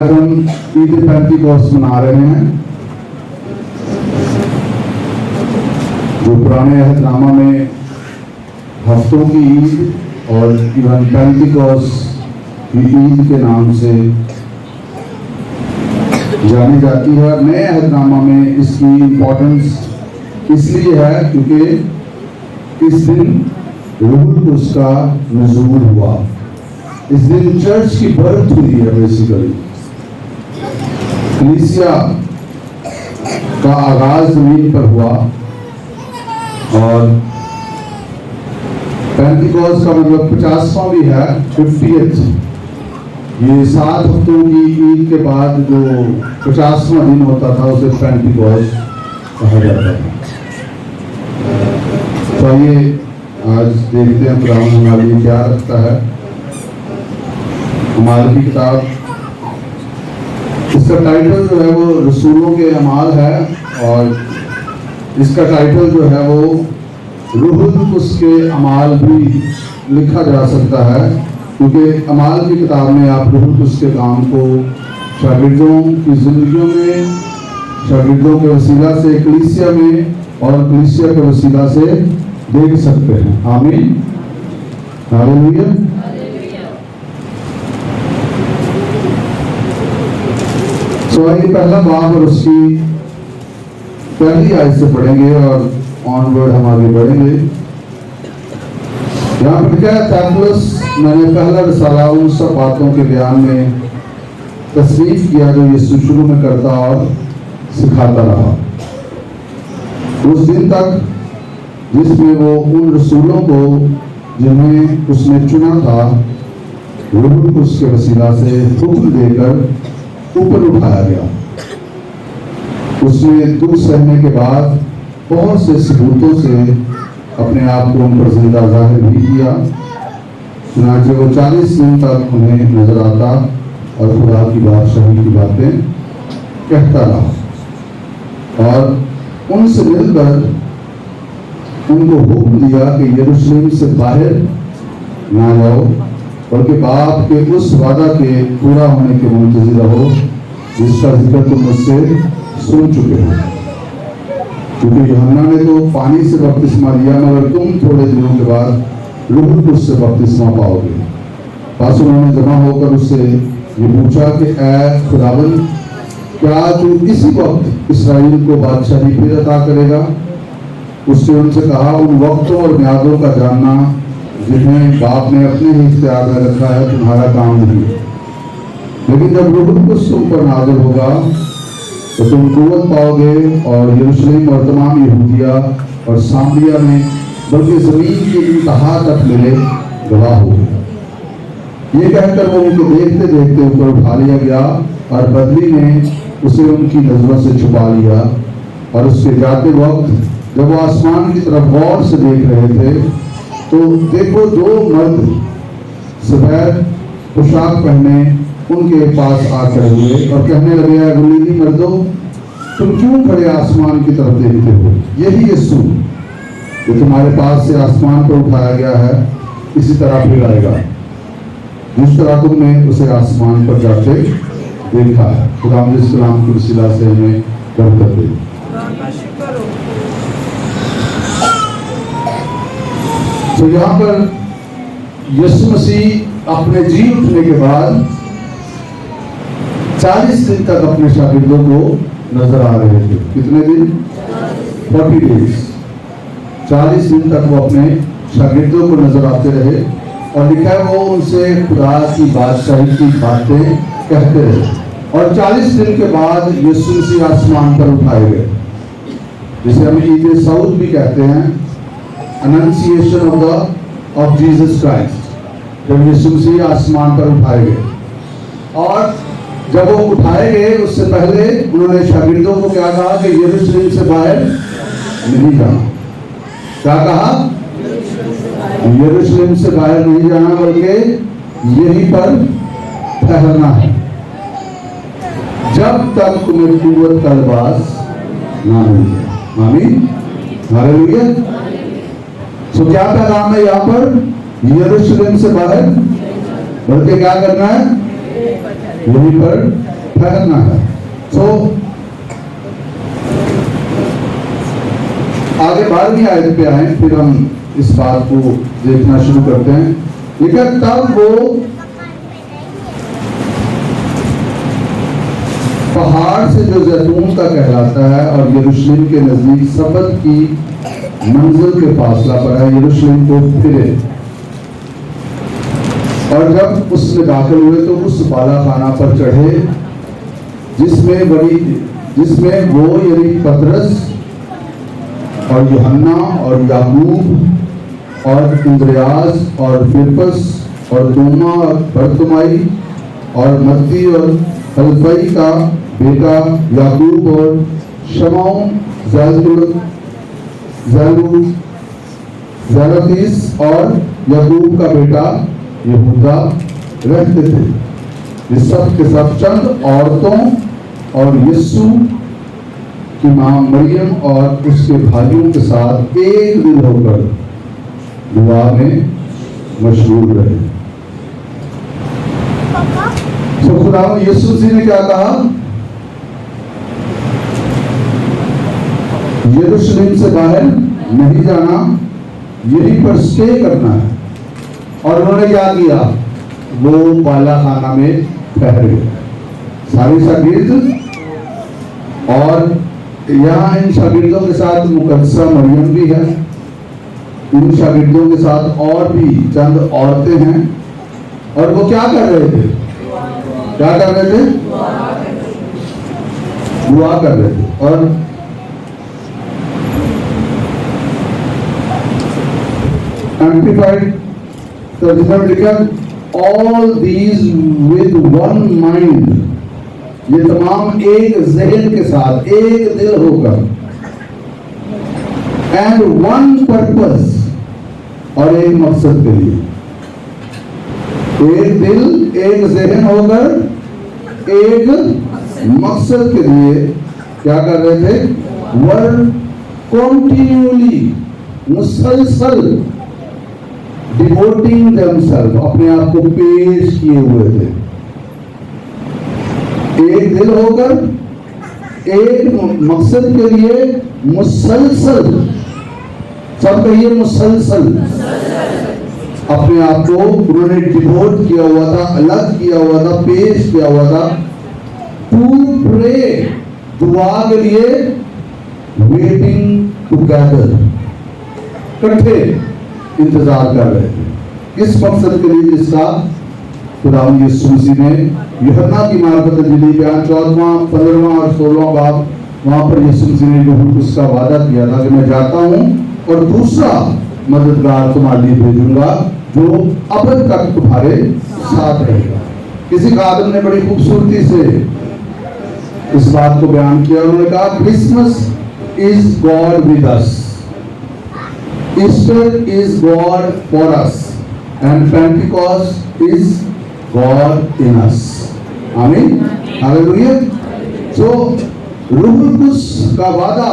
हम ईद पेंटिकॉस्ट मना रहे हैं। जो पुराने अहदनामा में हफ्तों की ईद और इवन पेंटिकॉस्ट की ईद के नाम से जानी जाती है, नए अहदनामा में इसकी इम्पोर्टेंस इसलिए है क्योंकि इस दिन रूहुल कुद्स का नुज़ूल हुआ। इस दिन चर्च की बर्थ हुई है। बेसिकली कलीसिया का आगाज जमीन पर हुआ और पेंटिकॉस्ट का मतलब 50वां भी है, 50th। ये 7 हफ्तों की ईद के बाद जो 50वां दिन होता था उसे पेंटिकॉस्ट कहा जाता था। तो आइए आज देखते हैं खुदावंद हमारे लिए क्या रखता है। अमाल की किताब, इसका टाइटल जो है वो रसूलों के अमाल है और इसका टाइटल जो है वो रूहुल कुद्स के अमाल भी लिखा जा सकता है, क्योंकि अमाल की किताब में आप रूहुल कुद्स के काम को शागिर्दों की जिंदगियों में, शागिर्दों के वसीला से कलीसिया में और कलीसिया के वसीला से देख सकते हैं। आमीन, हालेलुया। तो आइए पहला बाब और उसकी पहली आयत से पढ़ेंगे और ऑनवर्ड हम आगे बढ़ेंगे। यहाँ पर क्या है, थैंकलेस मैंने पहला रिसाला उन सब बातों के बयान में तस्रीफ किया जो यीशु शुरू में करता और सिखाता रहा, उस दिन तक जिसमें वो उन रसूलों को जिन्हें उसने चुना था रूहुल कुद्स के वसीला से हुक्म देकर ऊपर उठाया गया। उसने दुख सहने के बाद बहुत से सबूतों से अपने आप को उन पर जिंदा जाहिर भी किया, चुनांचे वो 40 दिन तक उन्हें नजर आता और खुदा की बादशाही की बातें कहता रहा और उनसे मिलकर उनको हुक्म दिया कि यरूशलेम से बाहर ना जाओ, बल्कि बाप के उस वादा के पूरा होने के मुंतज़िर रहो जिसका जिक्र तुम मुझसे सुन चुके हो। क्योंकि यूहन्ना ने तो पानी से बपतिस्मा लिया, मगर तुम थोड़े दिनों के बाद रूहुल कुद्स से बपतिस्मा पाओगे। बस उन्होंने जमा होकर उससे ये पूछा कि ऐ खुदावंद, क्या तू इसी वक्त इसराइल को बादशाही फिर अता करेगा? उसने उनसे कहा, उन वक्तों और म्यादों का जानना जिन्हें बाप ने अपने ही इख्तियार में रखा है तुम्हारा काम नहीं, लेकिन जब रूहुल कुद्स तुम पर नाज़िल होगा तो तुम कुव्वत पाओगे और यरूशलेम और तमाम यहूदिया और सामरिया में, बल्कि जमीन की इंतहा तक मेरे गवाह होगे। ये कहकर वो उनको देखते देखते ऊपर उठा लिया गया और बदली ने उसे उनकी नजरों से छुपा लिया। और उसके जाते वक्त जब वो आसमान की तरफ गौर से देख रहे थे तो देखो 2 मर्द सफेद पोशाक पहने उनके पास आकर हुए और कहने लगे, गलीली मर्दों, तुम क्यों खड़े आसमान की तरफ देखते हो? यही यीशु जो तुम्हारे पास से आसमान पर उठाया गया है इसी तरह फिर आएगा जिस तरह तुमने उसे आसमान पर जाते देखा है। खुदा इस कलाम की वसीला से हमें बरकत दे। तो यहाँ पर यीशु मसीह अपने जी उठने के बाद 40 दिन तक अपने शागिर्दों को नजर आ रहे थे। कितने दिन? 40 डेज। 40 दिन तक वो अपने शागिर्दों को नजर आते रहे और लिखा है वो उनसे खुदा की बादशाही की बातें कहते रहे। और 40 दिन के बाद यीशु मसीह आसमान पर उठाए गए, जिसे हम ईद सऊद भी कहते हैं, अनंसिएशन ऑफ जीसस क्राइस्ट। जब यीशु मसीह आसमान पर उठाए गए और जब वो उठाए गए उससे पहले उन्होंने शागिर्दों को क्या कहा कि यरूशलेम से बाहर नहीं जाना। क्या कहा? यरूशलेम से बाहर नहीं जाना, बल्कि यहीं पर ठहरना है जब तक तुम्हें कुव्वत का लिबास ना मिल जाए। आमीन, हालेलुया। तो क्या पैगाम है यहाँ पर? यरूशलेम से बाहर, बल्कि क्या करना है? यहीं पर ठहरना है। तो आगे 12वीं आयत पे आए, फिर हम इस बात को देखना शुरू करते हैं। लेकिन तब वो पहाड़ से जो जैतून का कहलाता है और यरूशलेम के नजदीक सबत की मंजिल के फासला पर है, यरूशलेम को फिरे। और जब उसमें दाखिल हुए तो उस बालाखाना पर चढ़े जिसमें वो यानी पतरस और यूहन्ना और याकूब और इंद्रियास और फिलिप्पस और तोमा और बरतुमाई और मत्ती और हलफई का बेटा याकूब और शमौन ज़ेलोतीस और याकूब का बेटा यहूदा रहते थे। ये सब के सब चंद औरतों और यीशु की मां मरियम और उसके भाइयों के साथ एक दिल होकर दुआ में मशगूल रहे। तो खुदा यीशु जी ने क्या कहा? यरूशलेम से बाहर नहीं जाना, यहीं पर स्टे करना है। और उन्होंने क्या किया? वो बालाखाना में ठहरे, सारी शागिर्द। और यहाँ इन शागिर्दों के साथ मुकद्दसा मरियम भी है, इन शागिर्दों के साथ और भी चंद औरतें हैं। और वो क्या कर रहे थे? क्या कर रहे थे? दुआ कर रहे थे। और एम्प्लीफाइड तर्जुमा में लिखा, all these with one mind, ये तमाम एक जहन के साथ, एक दिल होकर, एंड वन पर्पस, और एक मकसद के लिए। एक दिल, एक जहन होकर एक मकसद के लिए क्या कर रहे थे? वर्ड कॉन्टिन्यूली, मुसलसल डिवोटिंग देमसेल्फ, अपने आप को पेश किए हुए थे। एक दिल होकर एक मकसद के लिए मुसलसल, सब कहिए मुसलसल, अपने आप को उन्होंने डिवोट किया हुआ था, अलग किया हुआ था, पेश किया हुआ था। टू प्रे, दुआ के लिए, वेटिंग टुगेदर, इकट्ठे इंतजार कर रहे थे। किस मकसद के लिए? जिसका खुदा यीशु मसीह ने यूहन्ना की मार्फत इंजील बयान 14वां, 15वां और 16वां बाब, वहां पर यीशु मसीह ने उसका वादा किया था कि मैं जाता हूं और दूसरा मददगार तुम्हारे लिए भेजूंगा जो अब तक तुम्हारे साथ रहेगा। किसी का आदम ने बड़ी खूबसूरती से इस बात को बयान किया। उन्होंने कहा, Christmas is God with us, Easter is God for us, and Pentecost is God in us. आमीन, हालेलुया। तो रूहुल कुद्स का वादा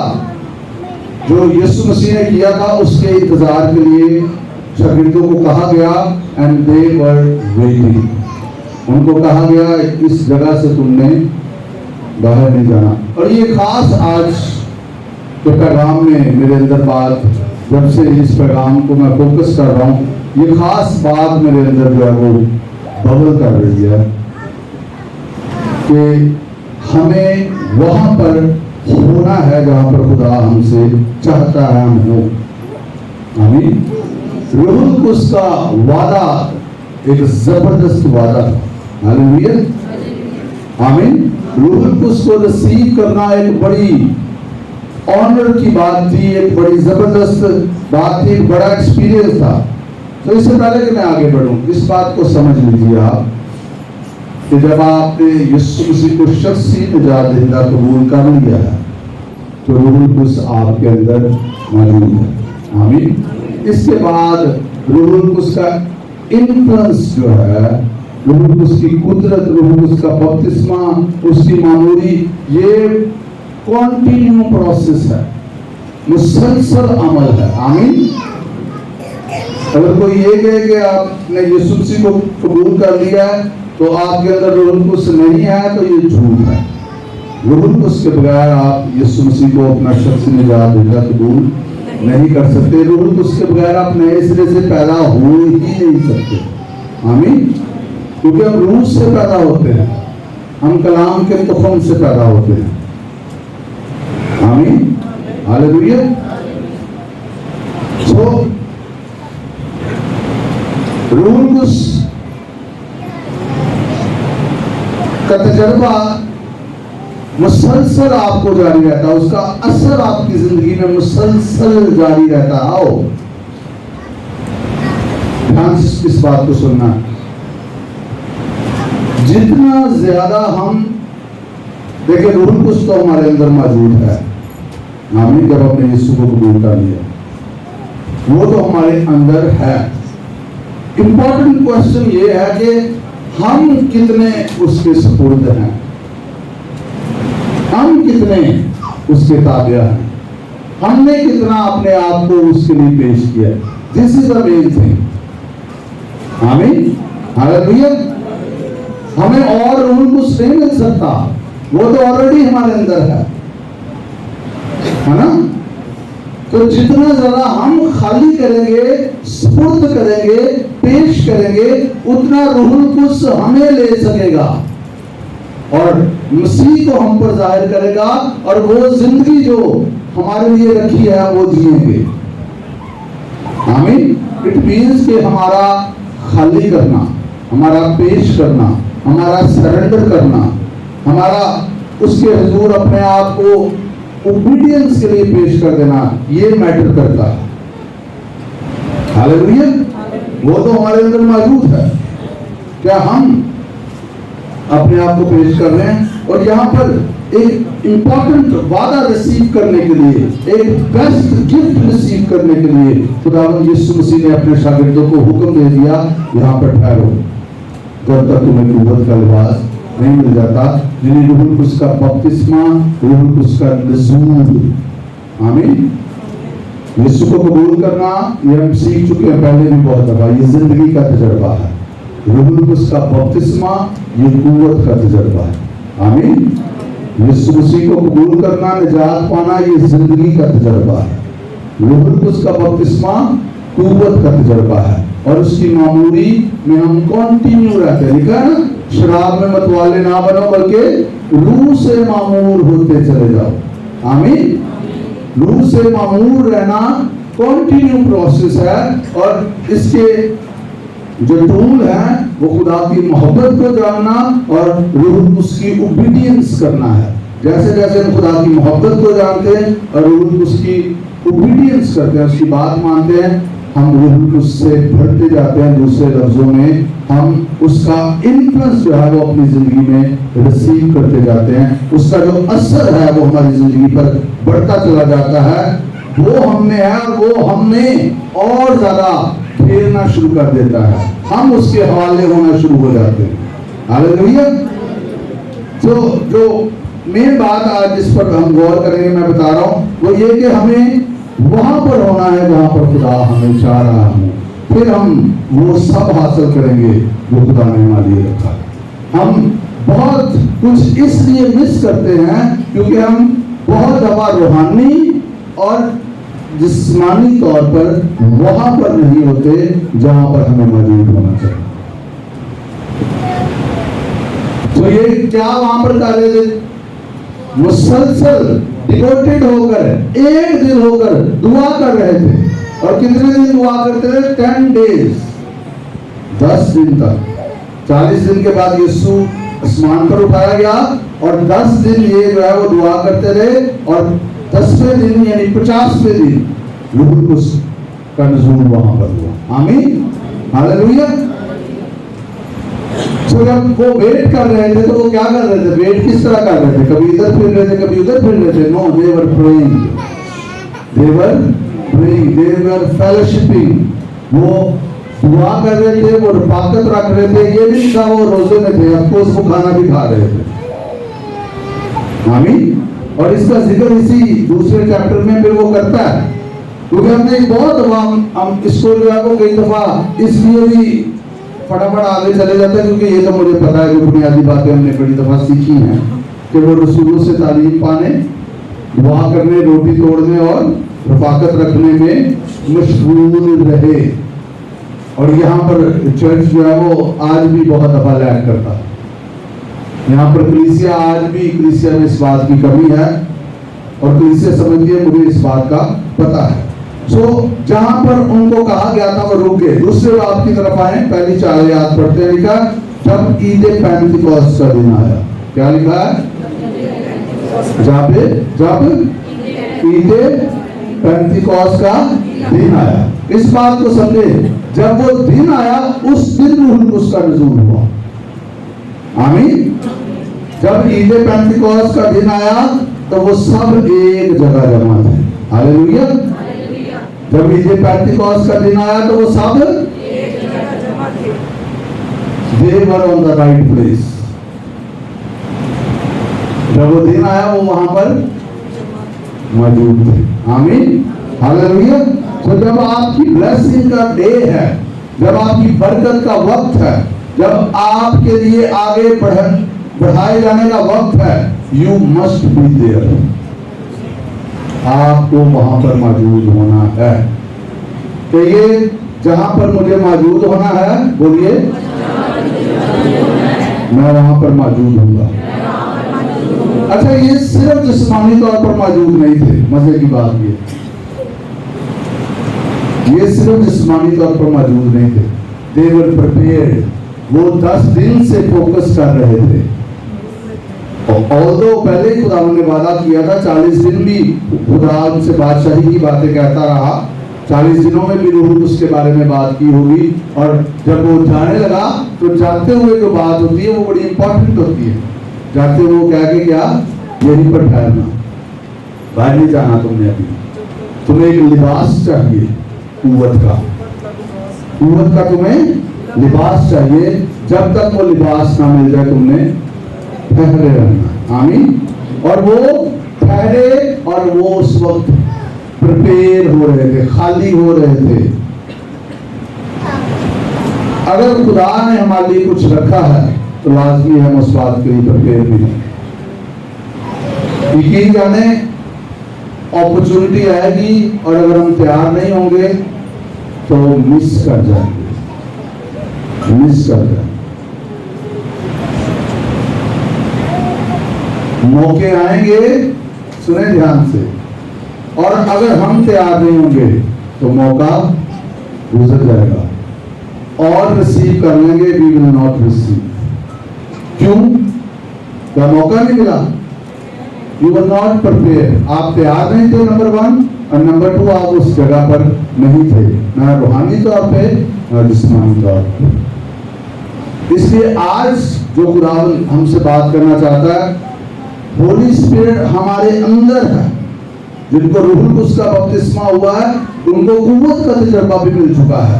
जो यीशु मसीह ने किया था, उसके इंतजार के लिए शागिर्दों को कहा गया, एंड दे वर वेटिंग। उनको कहा गया, इस जगह से तुमने बाहर नहीं जाना। और ये खास आज के पैगाम में मेरे अंदर बात, जब से इस पैगाम को मैं फोकस कर रहा हूँ, ये खास बात मेरे अंदर जो है वो बबल कर रही है कि हमें वहां पर होना है जहां पर खुदा हमसे चाहता है हम हो। आमीन। रूहुल कुद्स का वादा एक जबरदस्त वादा था। हालेलुया, आमीन। रूहुल कुद्स को रिसीव करना एक बड़ी ऑनर की बात थी, एक बड़ी जबरदस्त बात थी, एक बड़ा एक्सपीरियंस था। तो इससे पहले कि मैं आगे बढ़ूं, इस बात को समझ लीजिए आप कि जब आपने यीशु मसीह को शख्सी निजात दहिंदा कबूल कर लिया है तो रूहुल कुद्स आपके अंदर मौजूद है। आमीन। इसके बाद रूहुल कुद्स का इन्फ्लुएंस जो है, रूहुल कुद्स की कुदरत, रूहुल कुद्स का बपतिस्मा, उसकी मामूली, ये कॉन्टिन्यू प्रोसेस है, मुसलसल अमल है। आमीन। अगर कोई ये कहे कि आपने यीशु मसीह को कबूल कर लिया है तो आपके अंदर रूहुल कुद्स नहीं है तो ये झूठ है। रूहुल कुद्स के बगैर आप यीशु मसीह को अपना शख्सी निजात देता कबूल नहीं कर सकते। रूहुल कुद्स के बगैर आप नए सिरे से पैदा हो ही नहीं सकते। आमीन। क्योंकि हम रूह से पैदा होते हैं, हम कलाम के तुखम से पैदा होते हैं। आमीन, हालेलुया। तो रूहुल कुद्स का तजर्बा मुसलसल आपको जारी रहता है, उसका असर आपकी जिंदगी में मुसलसल जारी रहता है। आओ ध्यान से इस बात को सुनना, जितना ज्यादा हम देखिए रूहुल कुद्स तो हमारे अंदर मौजूद है। आमीन। जब अपने यीशु को कबूल कर लिया वो तो हमारे अंदर है। इंपॉर्टेंट क्वेश्चन ये है कि हम कितने उसके सुपुर्द हैं, हम कितने उसके ताबिया हैं, हमने कितना अपने आप को उसके लिए पेश किया। This is the main thing. आमीन, हालेलुया। हमें और रूहुल कुद्स नहीं मिल सकता, वो तो ऑलरेडी हमारे अंदर है ना। तो जितना ज्यादा हम खाली करेंगे, सुपुर्द करेंगे, पेश करेंगे, उतना रूहुल कुद्स हमें ले सकेगा और मसीह को हम पर जाहिर करेगा और वो जिंदगी जो हमारे लिए रखी है वो जिएंगे। आमीन। इट मीन्स कि हमारा खाली करना, हमारा पेश करना, हमारा सरेंडर करना, हमारा उसके हुजूर अपने आप को ओबीडियंस के लिए पेश कर देना, ये मैटर करता है। हालेलुया। वो तो हमारे अंदर मौजूद है। क्या हम अपने आप को पेश कर रहे हैं? और यहाँ पर एक इंपॉर्टेंट वादा रिसीव करने के लिए, एक बेस्ट गिफ्ट रिसीव करने के लिए खुदावंद यीशु मसीह ने अपने शागिर्दों को हुक्म दे दिया, यहाँ पर ठहरो जब तक तुम्हें कुव्वत का लिबास नहीं मिल जाता, जिन्हें रूहुल कुद्स का बपतिस्मा, रूहुल कुद्स का नज़ूल। आमीन। यीशु को कबूल करना ये हम सीख चुके हैं पहले भी बहुत दफा, ये जिंदगी का तजर्बा है। रूहुल कुद्स का बपतिस्मा ये कुव्वत का तजर्बा है। आमीन। यीशु मसीह को कबूल करना, निजात पाना ये जिंदगी का तजर्बा है। रूहुल कुद्स का बपतिस्मा कुव्वत का तजर्बा है और उसकी मामूरी में हम कंटिन्यू रहते हैं। लिखा है ना, शराब में मतवाले ना बनो बल्कि रूह से मामूर होते चले जाओ। आमीन। रूह से मामूर रहना कंटिन्यू प्रोसेस है और इसके जो टूल है वो खुदा की मोहब्बत को जानना और रूहुल कुद्स की ओबीडियंस करना है। जैसे जैसे हम खुदा की मोहब्बत को जानते हैं और रूहुल कुद्स की ओबीडियंस करते हैं, उसकी बात मानते हैं, हम रूहुल कुद्स से भरते जाते हैं। दूसरे लफ्जों में हम उसका इन्फ्लुएंस जो है वो अपनी जिंदगी में रिसीव करते जाते हैं। उसका जो असर है वो हमारी जिंदगी पर बढ़ता चला जाता है। वो हमने है और वो हमें और ज्यादा फेरना शुरू कर देता है, हम उसके हवाले होना शुरू हो जाते हैं। हालेलुया। तो जो मेन बात आज जिस पर हम गौर करेंगे, मैं बता रहा हूँ, वो ये कि हमें वहां पर होना है जहां पर खुदा हमें चाह रहा है। फिर हम वो सब हासिल करेंगे जो खुदा ने हमारे लिए रखा। हम बहुत कुछ इसलिए मिस करते हैं क्योंकि हम बहुत दफा रूहानी और जिस्मानी तौर पर वहां पर नहीं होते जहां पर हमें मौजूद होना चाहिए। तो ये क्या वहां पर कर रहे थे? मुसलसल डिवोटेड होकर, एक दिन होकर दुआ कर रहे थे। और कितने दिन दुआ करते थे? 10 डेज, 10 दिन तक। 40 दिन के बाद यीशु आसमान पर उठाया गया और 10 दिन ये जो है वो दुआ करते रहे और 10वें दिन यानी 50वें दिन रूहुल कुद्स का नुज़ूल वहां पर हुआ। आमीन, हालेलुया। तो जब वो वेट कर रहे थे तो वो क्या कर रहे थे? वेट किस तरह कर रहे थे? कभी इधर फिर रहे थे, कभी उधर फिर रहे थे। नो, दे वर प्रेइंग, दे वर प्रेइंग, दे वर फेलोशिपिंग। वो दुआ कर रहे थे, वो रफाकत रख रहे थे। ये भी था वो रोजे में थे, अब तो उसको खाना भी खा रहे थे। आमीन। और इसका जिक्र इसी दूसरे चैप्टर में फिर वो करता है, क्योंकि हमने बहुत हम इसको जो है वो कई दफा इसलिए भी फटाफट आगे चले जाते हैं, क्योंकि ये तो मुझे पता है कि बुनियादी बातें हमने बड़ी दफा सीखी हैं कि वो रसूलों से तालीम पाने, दुआ करने, रोटी तोड़ने और रफाकत रखने में मशगूल रहे। और यहाँ पर चर्च जो है वो आज भी बहुत दफा लैग करता है। यहाँ पर कलीसिया आज भी, कलीसिया में इस बात की कमी है और कलीसिया समझती है, मुझे इस बात का पता है। जहां पर उनको कहा गया था वो रुक गए। दूसरे बात की तरफ आए, पहली 4 आयत पढ़ते हैं। लिखा जब ईद पेंतिकोस्त का दिन आया, क्या लिखा है? जब ईद पेंतिकोस्त का दिन आया। इस बात को समझे, जब वो दिन आया उस दिन रूह कुद्स का नज़ूल हुआ। आमीन। जब ईद पेंतिकोस्त का दिन आया तो वो सब एक जगह जमा थे। हालेलुया। जब ईद पेंतिकोस्त का दिन आया तो वो सब एक जगह जमा थे। They were on the right place। जब वो दिन आया वो वहां पर मौजूद थे। आमीन। हालेलुया। तो जब आपकी ब्लेसिंग का डे है, जब आपकी बरकत का वक्त है, जब आपके लिए आगे बढ़ाए जाने का वक्त है, यू मस्ट बी देयर। आपको वहां पर मौजूद होना है। तो ये जहां पर मुझे मौजूद होना है, बोलिए, मैं वहां पर मौजूद होऊंगा। अच्छा, ये सिर्फ जिस्मानी तौर पर मौजूद नहीं थे। मजे की बात ये सिर्फ जिस्मानी तौर पर मौजूद नहीं थे। They were prepared। वो 10 दिन से फोकस कर रहे थे। और पहले ही खुदा ने वादा किया था, 40 दिन भी खुदा उनसे बादशाही की बातें कहता रहा। 40 दिनों में भी रूह कुद्स के बारे में बात की होगी। और जब वो जाने लगा तो जाते हुए जो बात होती है वो बड़ी इंपॉर्टेंट होती है। जाते हुए वो कह के क्या, यहीं पर ठहरना, बाहर नहीं जाना तुमने। अभी तुम्हें एक लिबास चाहिए, कुव्वत का तुम्हें लिबास चाहिए। जब तक वो लिबास ना मिल जाए तुमने ठहरे रहना। आमीन। और वो ठहरे और वो उस वक्त प्रिपेयर हो रहे थे, खाली हो रहे थे। अगर खुदा ने हमारे लिए कुछ रखा है तो लाजमी है हम उस बात के लिए प्रिपेयर भी हैं। यकीन जाने अपॉर्चुनिटी आएगी और अगर हम तैयार नहीं होंगे तो मिस कर जाएंगे। मौके आएंगे, सुने ध्यान से, और अगर हम तैयार नहीं होंगे तो मौका गुजर जाएगा और रिसीव कर लेंगे, वी विल नॉट रिसीव। क्यों? क्या मौका नहीं मिला? You were not prepare. आप तैयार नहीं थे, नंबर 1, और नंबर 2 आप उस जगह पर नहीं थे, ना रूहानी तौर पे ना जिस्मानी तौर पर। इसलिए आज जो खुदा हमसे बात करना चाहता है, होली स्पिरिट हमारे अंदर है। जिनको रूह कुद्स का बपतिस्मा हुआ है उनको कुव्वत का तजर्बा भी मिल चुका है।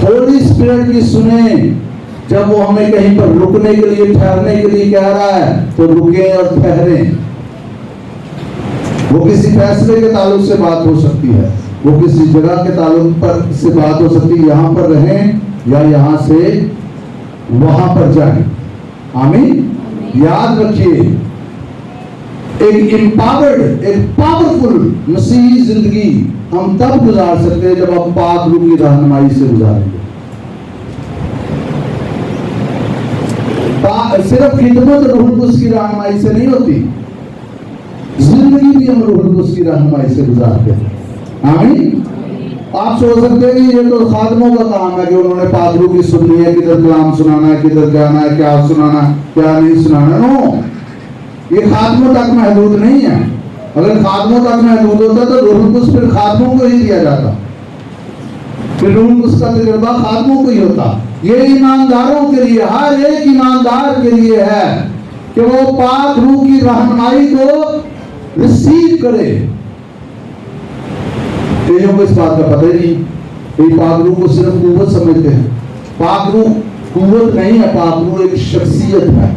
होली स्पिरिट की सुने, जब वो हमें कहीं पर रुकने के लिए, ठहरने के लिए कह रहा है तो रुके और ठहरे। वो किसी फैसले के ताल्लुक से बात हो सकती है, वो किसी जगह के ताल्लुक पर से बात हो सकती है, यहाँ पर रहें या यहाँ से वहां पर जाएं। आमीन। याद रखिए, एक एम्पावर्ड, एक पावरफुल मसीही जिंदगी हम तब गुजार सकते हैं जब हम पाक रूह की रहनुमाई से गुजारेंगे। सिर्फ खिदमत रूह कुद्स की रहनुमाई से नहीं होती, जिंदगी भी हम रूह कुद्स की रहनुमाई से गुजारते हैं। आमीन। आप सोच सकते हैं कि ये तो खादमों का काम है कि उन्होंने पाक रूह की सुननी है, किधर कलाम सुनाना है, किधर जाना है, क्या सुनाना, क्या नहीं सुनाना। नो, ये खादमों तक महदूद नहीं है। अगर खादमों तक महदूद होता तो रूह कुद्स फिर खादमों को ही दिया जाता, फिर रूह कुद्स का तजुर्बा खादमों को ही होता। ये ईमानदारों के लिए, हर एक ईमानदार के लिए है कि वो पाक रूह की रहनुमाई को रिसीव करे। तेजों को इस बात का पता ही नहीं, पाक रूह को सिर्फ कुव्वत समझते हैं। पाक रूह कुव्वत नहीं है, पाक रूह एक शख्सियत है।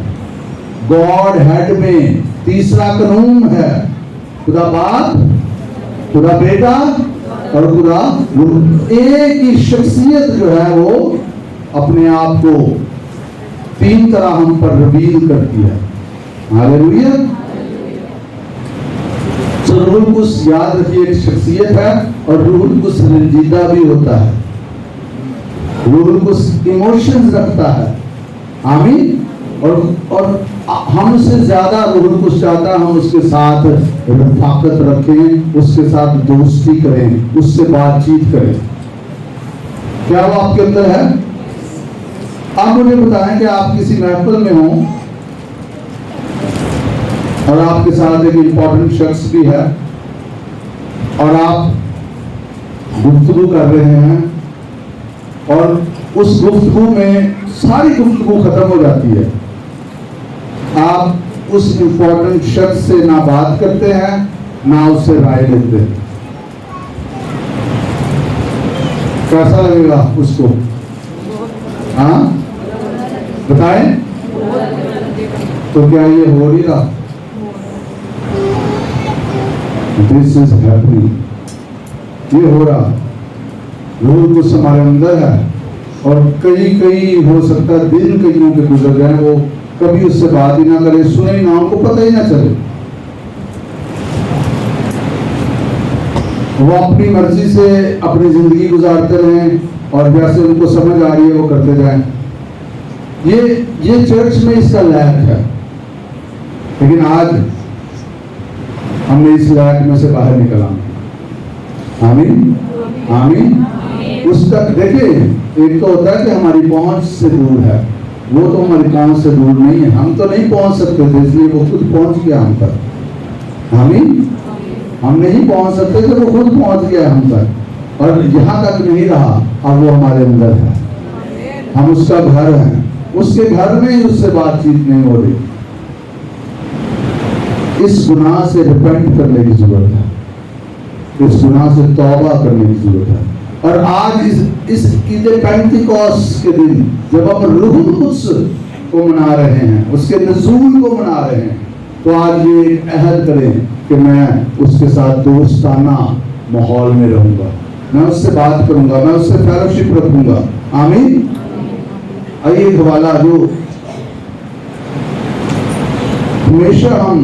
गॉड हेड में तीसरा कानून है, खुदा बाप, खुदा बेटा और खुदा रूह। एक ही शख्सियत जो है वो अपने आप को 3 तरह हम पर रिवील करती है। हालेलुया। तो रूहुल कुद्स याद रखिए एक शख्सियत है और रूहुल कुद्स रंजीदा भी होता है। रूहुल कुद्स इमोशंस रखता है। आमीन। और हमसे ज्यादा रूहुल कुद्स चाहता है हम उसके साथ रफाकत रखें, उसके साथ दोस्ती करें, उससे बातचीत करें। क्या वो आपके अंदर है? आप मुझे बताएं कि आप किसी महफिल में हो और आपके साथ एक इंपॉर्टेंट शख्स भी है और आप गुफ्तगू कर रहे हैं और उस गुफ्तगू में सारी गुफ्तगू खत्म हो जाती है। आप उस इंपॉर्टेंट शख्स से ना बात करते हैं ना उससे राय लेते हैं। कैसा लगेगा उसको? हाँ बताएं। तो क्या ये हो नहीं रहा? This is happening. ये हो रहा। रूहुल कुद्स हमारे अंदर है और कई हो सकता है दिन कईयों के गुजर जाए, वो कभी उससे बात ही ना करे, सुने ही ना, उनको पता ही ना चले। वो अपनी मर्जी से अपनी जिंदगी गुजारते रहें और जैसे उनको समझ आ रही है वो करते जाएं। ये चर्च में इसका लैक है, लेकिन आज हमने इस लैक में से बाहर निकला। आमीन आमीन। उस तक देखिए, एक तो होता है कि हमारी पहुंच से दूर है, वो तो हमारी पहुंच से दूर नहीं है। हम तो नहीं पहुंच सकते थे, इसलिए वो खुद पहुंच गया हम तक। आमीन। हम नहीं पहुंच सकते थे, वो खुद पहुंच गया हम तक और यहाँ तक नहीं रहा, अब वो हमारे अंदर है। हम उसका घर हैं, उसके घर में ही उससे बातचीत नहीं हो रही। इस गुनाह से रिपेंट करने की जरूरत है, इस गुनाह से तौबा करने की जरूरत है। और आज इस पेंटिकॉस्ट के दिन जब हम रूहुल कुद्स को मना रहे हैं, उसके नज़ूल को मना रहे हैं, तो आज ये अहद करें कि मैं उसके साथ दोस्ताना माहौल में रहूंगा, मैं उससे बात करूंगा, मैं उससे फेलोशिप रखूंगा। आमीन। आइए एक हवाला जो हमेशा हम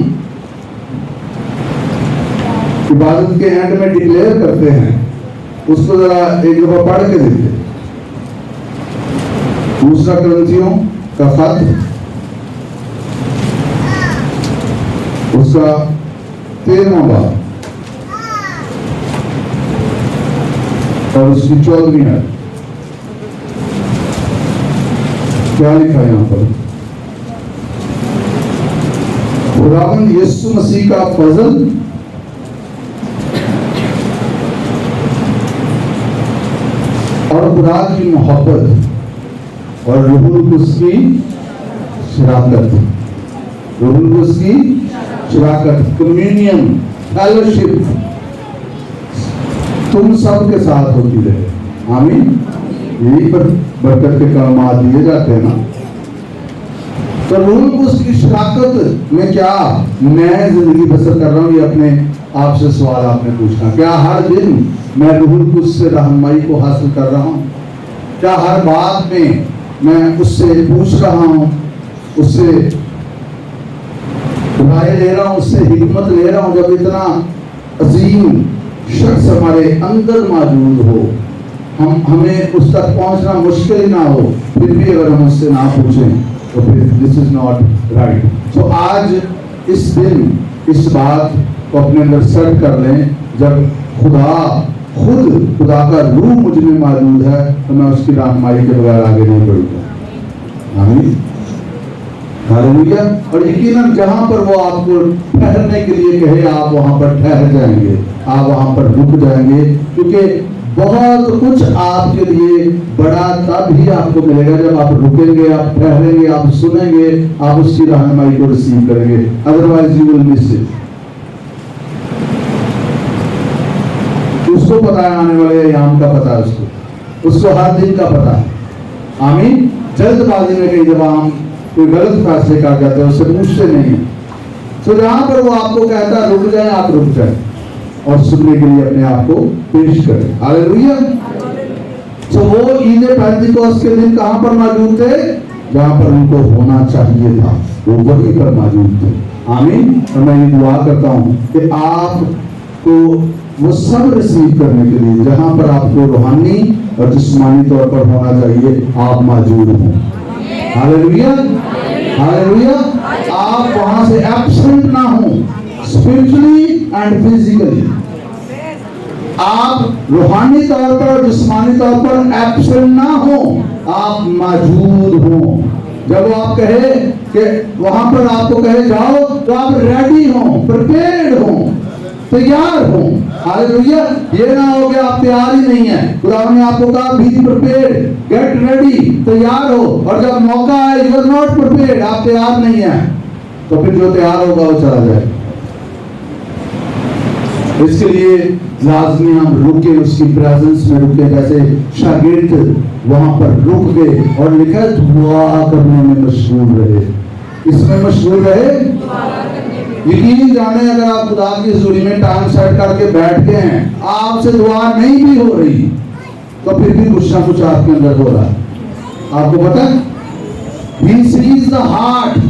इबादत के एंड में डिक्लेयर करते हैं, उसको जरा एक दफा पढ़ के देखते। दूसरा कुरिन्थियों का खत, उसका 13वां बाब और उसकी 14वीं आयत। क्या लिखा है यहां पर? खुदावंद यीशु मसीह का फजल और खुदा की मोहब्बत और रूहुल कुद्स की शराकत, रूहुल कुद्स की शराकत, कम्युनियन, फेलोशिप तुम सब के साथ होती रहे। आमीन। यही पर बरकत के कलमात दिए जाते हैं ना। तो रूहुल कुद्स की शराकत में क्या मैं जिंदगी बसर कर रहा हूँ, ये अपने आप से सवाल आपने पूछना। क्या हर दिन मैं रूहुल कुद्स से रहनुमाई को हासिल कर रहा हूँ? क्या हर बात में मैं उससे पूछ रहा हूँ, उससे राय ले रहा हूँ, उससे हिकमत ले रहा हूँ? जब इतना अजीम शख्स हमारे अंदर मौजूद हो, हमें उस तक पहुंचना मुश्किल ना हो, फिर भी अगर हम उससे ना पूछें तो फिर दिस इज नॉट राइट। तो आज इस दिन इस बात को अपने अंदर सेट कर लें, जब खुदा का रूह मुझ में मौजूद है तो मैं उसकी रहनुमाई के बगैर आगे नहीं बढ़ूंगा। आमीन। हालेलुया। और यकीनन जहां पर वो आपको ठहरने के लिए कहे, आप वहां पर ठहर जाएंगे, आप वहां पर रुक जाएंगे, क्योंकि बहुत कुछ आपके लिए बड़ा तब ही आपको मिलेगा जब आप रुकेंगे, आप ठहरेंगे, आप सुनेंगे, आप उसकी रहनुमाई को रिसीव करेंगे। Otherwise you will miss it. उसको पता है आने वाले याम का पता है, उसको हर दिन का पता है। आमीन। जल्दबाजी में कई दफा हम कोई गलत फैसले कर जाते हैं, उससे पूछते नहीं। तो जहां पर वो आपको कहता है रुक जाए, आप रुक जाए और सुनने के लिए अपने आप को पेश करें। हालेलुया। तो वो ईद पेंटिकॉस्ट के दिन कहां पर मौजूद थे? जहां पर उनको होना चाहिए था, वो वहीं पर मौजूद थे। आमीन। और मैं ये दुआ करता हूं कि आपको वो सब रिसीव करने के लिए जहां पर आपको रूहानी और जिस्मानी तौर पर होना चाहिए, आप मौजूद हों। Hallelujah, hallelujah. आप वहां से एब्सेंट ना हो, स्पिरिचुअली एंड फिजिकली। आप रूहानी तौर पर और जिस्मानी तौर पर एब्सेंट ना हो, आप मौजूद हो। जब वो आप कहे कि वहां पर आपको कहे जाओ, तो आप रेडी हो, प्रिपेयर्ड हो, तैयार हो। हालेलुया। ये ना हो कि आप तैयार ही नहीं है। खुदा ने आपको कहा बी प्रिपेयर्ड, गेट रेडी, तैयार हो, और जब मौका आए यू आर नॉट प्रिपेयर्ड, आप तैयार नहीं है, तो फिर जो तैयार होगा वो चला जाए। इसके लिए लाजमी हम रुके, उसकी प्रेजेंस में रुके, जैसे शागिर्द वहां पर रुक गए और लिखा दुआ करने में मशगूल रहे। इसमें मशगूल रहे, यकीन जाने अगर आप खुदा की हज़ूरी में टांग सेट करके बैठ गए हैं, आपसे दुआ नहीं भी हो रही, तो फिर भी कुछ ना कुछ आपके अंदर हो रहा है। आपको पता है, He sees the heart।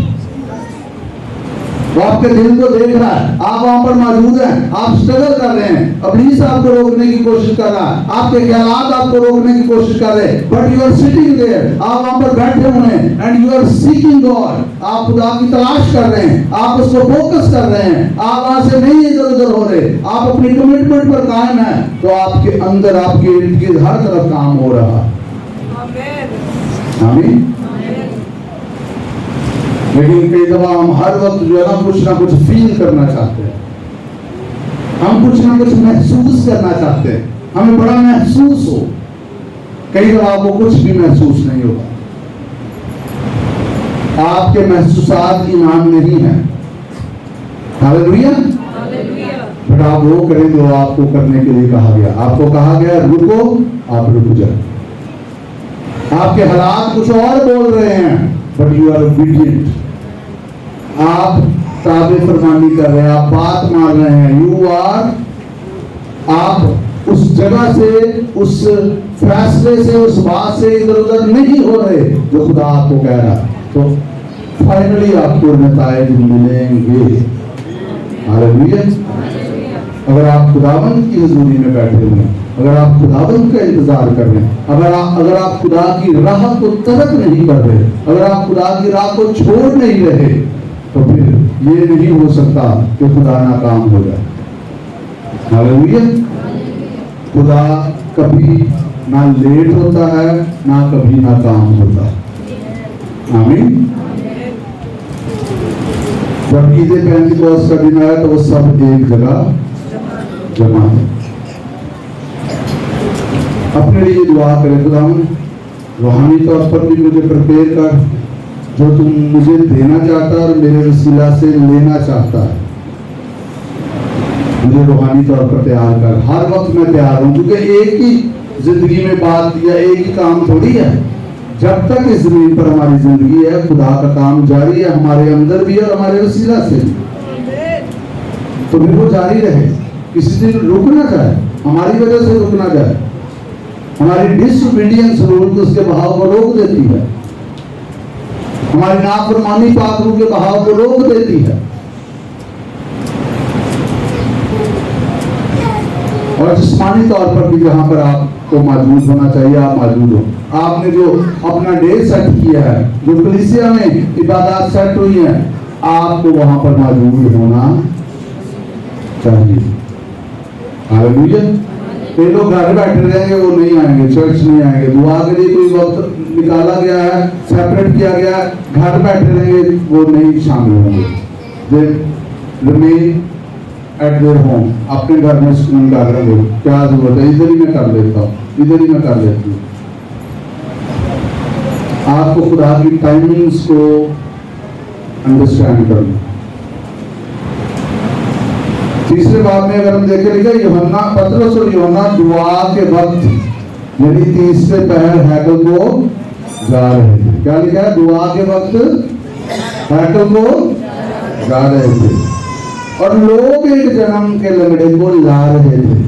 वो आपके दिल को देख रहा है। आप वहां पर मौजूद हैं, आप स्ट्रगल कर रहे हैं, इब्लीस आपको रोकने की कोशिश कर रहा है, आपके ख्यालात आपको रोकने की कोशिश कर रहे हैं, but you are sitting there. आप वहां पर बैठे हुए हैं and you are seeking God. आप खुदा की तलाश कर रहे हैं, आप उसको फोकस कर रहे हैं, आप वहां से नहीं इधर उधर हो रहे, आप अपनी कमिटमेंट पर कायम हैं, तो आपके अंदर, आपके इर्द गिर्द हर तरफ काम हो रहा है। आमीन। लेकिन कई दफा हम हर वक्त जो है ना कुछ फील करना चाहते हैं, हम कुछ ना कुछ महसूस करना चाहते हैं, हमें बड़ा महसूस हो। कई दफा आपको कुछ भी महसूस नहीं होगा, आपके महसूसात ईमान नहीं है। हालेलुया। बट आप वो करें जो आपको करने के लिए कहा गया। आपको कहा गया रुको, आप रुक जाए। आपके हालात कुछ और बोल रहे हैं, बट यू आर ओबीडिएंट। आप ताबे फरमानी कर रहे हैं, आप बात मान रहे हैं, यू आर, आप उस जगह से, उस फैसले से, उस बात से इधर उधर नहीं हो रहे जो खुदा आपको कह रहा है। तो फाइनली आपको नतायज मिलेंगे। हालेलुया। अगर आप खुदावंद की हुजूरी में बैठे हुए हैं, अगर आप खुदावंद का इंतजार कर रहे हैं, अगर आप खुदा की राह को तरक नहीं कर रहे, अगर आप खुदा की राह को छोड़ नहीं रहे, तो फिर ये नहीं हो सकता कि खुदा नाकाम हो जाए। हालेलुया। खुदा कभी ना लेट होता है, ना कभी नाकाम होता है। आमीन। जब ईद पेंटिकॉस्ट का दिन आया तो वो सब एक जगह जमा है। अपने लिए दुआ करें, खुदा रूहानी तौर पर भी मुझे प्रिपेयर कर, जो तुम मुझे देना चाहता है और मेरे वसीला से लेना चाहता है, मुझे रूहानी तौर पर तैयार कर। हर वक्त मैं तैयार हूं, क्योंकि एक ही जिंदगी में बात या एक ही काम थोड़ी है। जब तक इस जमीन पर हमारी जिंदगी है, खुदा का काम जारी है, हमारे अंदर भी और हमारे वसीला से। तो फिर वो जारी रहे, किसी दिन रुक ना जाए, हमारी वजह से रुक ना जाए। हमारी डिसओबीडियंस रूल उसके बहाव को रोक देती है, हमारी नाफरमानी पाक रूह के बहाव को रोक देती है। और जिस्मानी तौर पर भी जहां पर आपको मौजूद होना चाहिए, आप मौजूद हो। आपने जो अपना डे सेट किया है, जो कलीसिया में इबादत सेट हुई है, आपको वहां पर मौजूद होना चाहिए। हालेलुया। कई लोग घर बैठे रहेंगे, वो नहीं आएंगे, चर्च नहीं आएंगे। दुआ के लिए कोई वक्त निकाला गया है, सेपरेट किया गया है, घर बैठे रहेंगे, वो नहीं शामिल होंगे। They remain at their home, अपने घर में सुकून कर रहे हो। क्या जरूरत है, इधर ही मैं कर लेता हूँ, इधर ही मैं कर लेती हूँ। आपको खुदा की टाइमिंग्स को अंडरस्टैंड करना। तीसरे बात में अगर हम देखें, लिखा यूहन्ना, पतरस और यूहन्ना दुआ के वक्त, यानी तीसरे पहर हैकल को जा रहे थे। क्या लिखा है? दुआ के वक्त हैकल को जा रहे थे, और लोग एक जन्म के लंगड़े को ला रहे थे।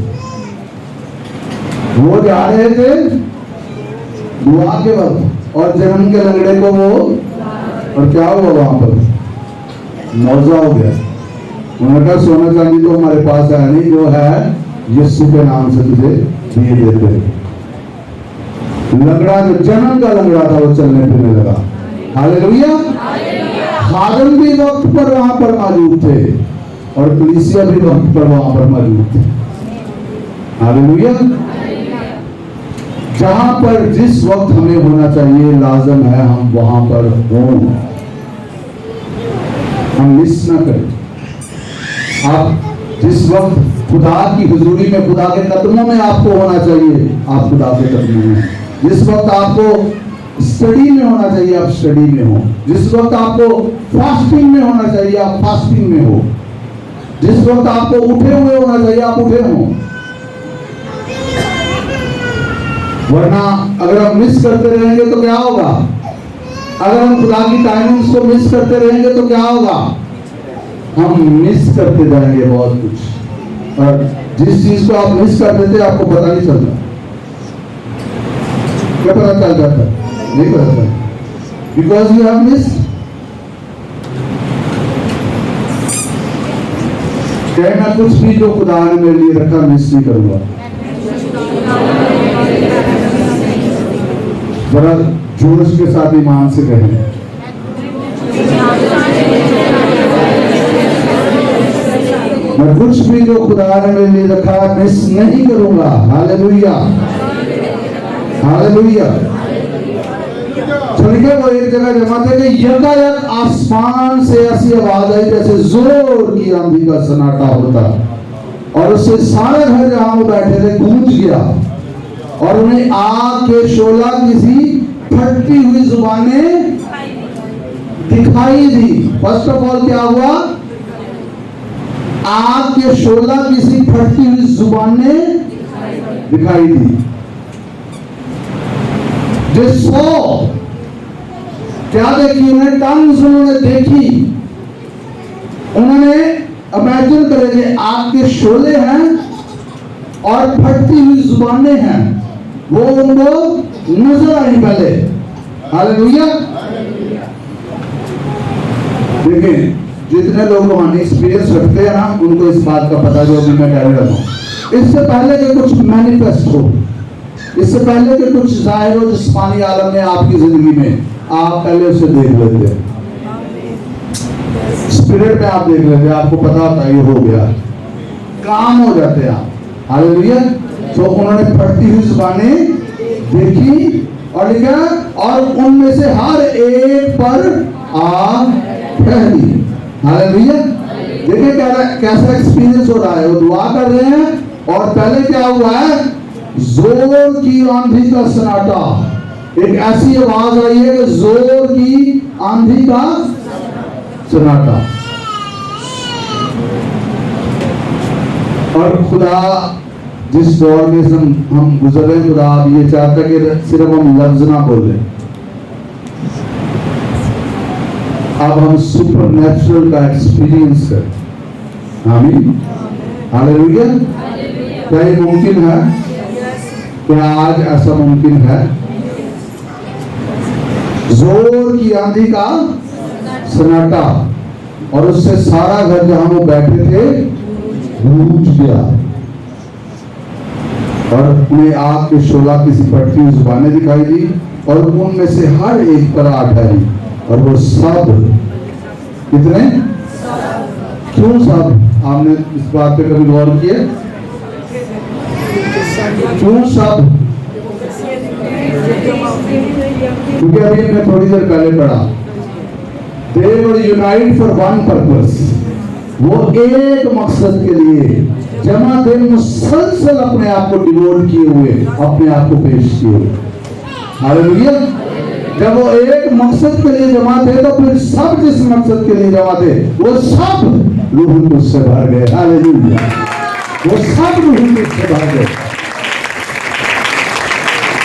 वो जा रहे थे दुआ के वक्त, और जन्म के लंगड़े को वो, और क्या हुआ वहां पर? मौजा हो गया। उन्होंने कहा सोना चांदी तो हमारे पास है नहीं, जो है यीशु के नाम से तुझे दिए देते। लंगड़ा जो जन्म का लंगड़ा था वो चलने फिरने लगा। हालेलुया। खादम भी वक्त पर वहां पर मौजूद थे और कलीसिया भी वक्त पर वहां पर मौजूद थे। हालेलुया। जहां पर जिस वक्त हमें होना चाहिए, लाजम है हम वहां पर हों, हम मिस ना करें। आप जिस वक्त खुदा की हुजूरी में, खुदा के कदमों में आपको होना चाहिए, आप खुदा के कदमों में। जिस वक्त आपको स्टडी में होना चाहिए, आप स्टडी में हो। जिस वक्त आपको फास्टिंग में होना चाहिए, आप फास्टिंग में हो। जिस वक्त आपको उठे हुए होना चाहिए, आप उठे हो। वरना अगर हम मिस करते रहेंगे तो क्या होगा? अगर हम खुदा की टाइमिंग्स को मिस करते रहेंगे तो क्या होगा? हम मिस करते जाएंगे बहुत कुछ, और जिस चीज को आप मिस कर देते आपको पता नहीं चलता। क्या पता चल जाता? नहीं पता चलता, बिकॉज यू हैव मिस्ड। मैं कुछ भी जो खुदा ने मेरे लिए रखा मिस नहीं करूंगा। जरा जोश के साथ ईमान से कहें, मैं कुछ भी जो खुदा ने मेरे लिए रखा मिस नहीं करूंगा। Hallelujah, hallelujah. चलिए वो एक जगह जमा थे कि यकायक आसमान से ऐसी आवाज आई जैसे जोर की आंधी का सन्नाटा होता, और उससे सारा घर जहां वो बैठे थे गूंज गया, और उन्हें आग के शोला किसी फटती हुई जुबानें दिखाई दी। फर्स्ट ऑफ ऑल क्या हुआ? आग के शोला किसी फटती हुई जुबानें दिखाई दी। जिसको क्या देखी? उन्हें टंग्स उन्होंने देखी। उन्होंने इमेजिन करेंगे आग के शोले हैं और फटती हुई जुबानें हैं, वो उनको नजर आई पहले। हालेलुया। देखिए जितने लोग रूहानी एक्सपीरियंस रखते हैं ना, उनको इस बात का पता जो अभी मैं कह रहा हूं। इससे पहले कि कुछ मैनिफेस्ट हो, इससे पहले कि कुछ जाहिर हो जिस्मानी आलम में आपकी जिंदगी में, आप पहले उसे देख लेते हैं। स्पिरिट में आप देख लेते हैं, आपको पता होता है ये हो गया, काम हो जाते हैं आप। हालेलुया। तो उन्होंने फटती हुई जुबानें देखी और लिखा, और उनमें से हर एक पर आग फैली। हालेलुया। देखिए कैसा एक्सपीरियंस हो रहा है। वो दुआ कर रहे हैं और पहले क्या हुआ है? जोर की आंधी का सन्नाटा। एक ऐसी आवाज आई है कि जोर की आंधी का सन्नाटा। और खुदा जिस दौर में हम गुजर रहे हैं, खुदा अब ये चाहता कि सिर्फ हम लफ्ज ना बोलें, अब हम सुपर नेचुरल का एक्सपीरियंस करें। आमीन, हालेलुया। क्या ये मुमकिन है? क्या आज ऐसा मुमकिन है? जोर की आंधी का सन्नाटा, और उससे सारा घर जहां वो बैठे थे गूंज गया, और उन्हें आग के शोला किसी फटती हुई जुबानें दिखाई दी, और उनमें से हर एक पर आग आई, और वो सब कितने? क्यों सब? आपने इस बात पे कभी गौर किया? क्यों सब? क्योंकि अभी हमने थोड़ी देर पहले पढ़ा, they were united for one purpose। वो एक मकसद के लिए जमा थे, मुसलसल अपने आप को डिवोट किए हुए, अपने आप को पेश किए हुए। हालेलुया। जब वो एक मकसद के लिए जमा थे, तो फिर सब जिस मकसद के लिए जमा थे वो सब रूह कुछ से भर गए। हालेलुया। वो सब रूह कुछ से भर गए,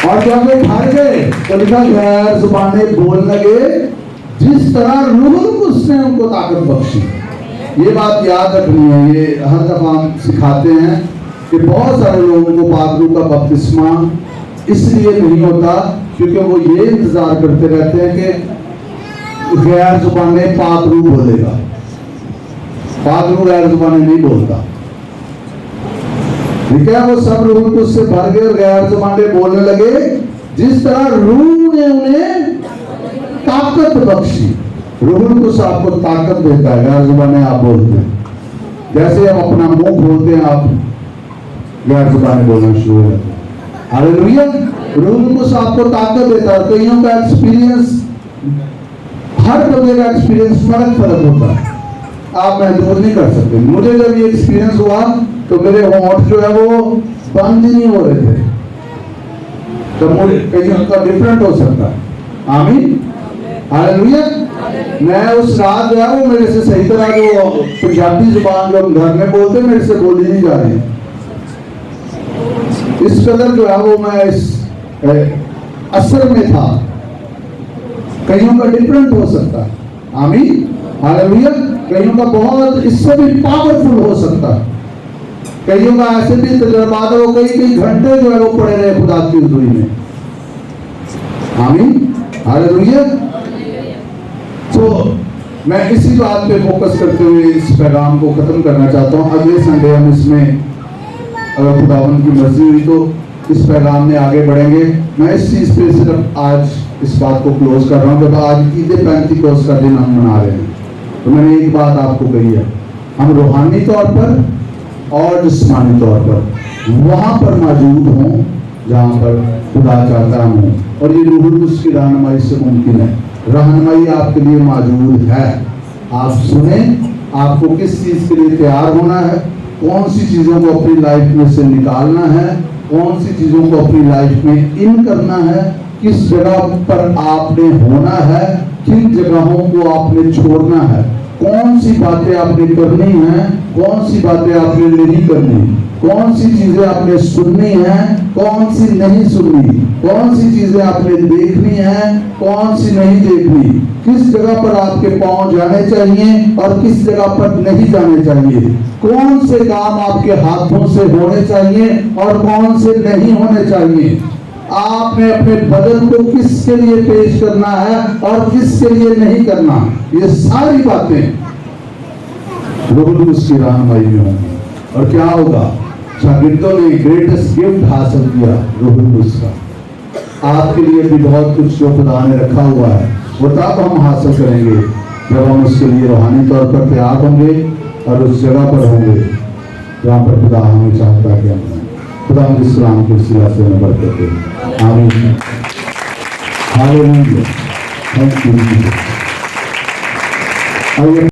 और जब वो भर गए तो लिखा गैर जुबानें बोलने लगे जिस तरह रूह कुछ ने उनको ताकत बख्शी। ये बात याद रखनी है, ये हर दफा हम सिखाते हैं कि बहुत सारे लोगों को पाक रूह का बपतिस्मा इसलिए नहीं होता क्योंकि वो ये इंतजार करते रहते हैं कि गैर जुबाने पाक रूह बोलेगा। पाक रूह गैर जुबाने नहीं बोलता, ठीक है। वो सब रूह कुछ से भर गए और गैर जुबाने बोलने लगे, जिस तरह रूह ने उन्हें ताकत बख्शी। रूह कुछ आपको ताकत देता है, गैर जुबाने आप बोलते हैं। जैसे आप अपना मुंह खोलते हैं, आप गैर जुबाने बोलना शुरू हो जाते हैं। हालेलुया। रूह कुछ आपको ताकत देता है। कईयों का एक्सपीरियंस, हर बंदे का एक्सपीरियंस फर्क होता है, आप महसूस नहीं कर सकते। मुझे जब ये एक्सपीरियंस हुआ तो मेरे होंठ जो है वो बंद ही नहीं हो रहे थे, तो मुझे कईयों का डिफरेंट हो सकता है। आमीन, हालेलुया। मैं उस रात जो है वो मेरे से सही तरह जो पंजाबी जुबान जो हम घर में बोलते मेरे से बोली नहीं जा रही। इस कदर जो है वो मैं इस असर में था। कईयों का डिफरेंट हो सकता है। आमीन, हालेलुया। कईयों का बहुत इससे भी पावरफुल हो सकता है। कईयों का ऐसे भी तजुर्बात है, वो कई घंटे जो है वो पड़े रहे खुदा की हुजूरी में। आमीन, हालेलुया। तो मैं इसी बात पे फोकस करते हुए इस पैगाम को खत्म करना चाहता हूँ। अगले संडे हम इसमें अगर खुदावन की मर्जी हुई तो इस पैगाम में आगे बढ़ेंगे। मैं इस चीज़ पे सिर्फ आज इस बात को क्लोज कर रहा हूँ, जब आज ईद पेंटिकोस्ट का दिन हम मना रहे हैं, तो मैंने एक बात आपको कही है, हम रूहानी तौर पर और जिस्मानी तौर पर वहाँ पर मौजूद हों जहाँ पर खुदा चाहता हूँ, और ये रूहुल कुद्स की रहनुमाई से मुमकिन है। रहनुमाई आपके लिए मौजूद है। आप सुने, आपको किस चीज़ के लिए तैयार होना है, कौन सी चीज़ों को अपनी लाइफ में से निकालना है, कौन सी चीज़ों को अपनी लाइफ में इन करना है, किस जगह पर आपने होना है, किन जगहों को आपने छोड़ना है, कौन सी बातें आपने करनी है, कौन सी बातें आपने नहीं करनी, कौन सी चीजें आपने सुननी है, कौन सी नहीं सुननी, कौन सी चीजें आपने देखनी है, कौन सी नहीं देखनी, किस जगह पर आपके पांव जाने चाहिए और किस जगह पर नहीं जाने चाहिए, कौन से काम आपके हाथों से होने चाहिए और कौन से नहीं होने चाहिए, आपने अपने बदन को किसके लिए पेश करना है और किसके लिए नहीं करना। ये सारी बातें रूहुल कुद्स की रहनुमाई में होंगी। और क्या होगा, शागिर्दों ने ग्रेटेस्ट गिफ्ट हासिल किया रूहुल कुद्स का। आपके लिए भी बहुत कुछ जो खुदा ने रखा हुआ है वो तब हम हासिल करेंगे जब हम उसके लिए रूहानी तौर पर तैयार होंगे और उस जगह पर होंगे जहाँ पर खुदा हमें चाहता है कि हम खुदा इस्लाम के सिला से नंबर करते हैं। आमीन, हालेलुया, थैंक यू।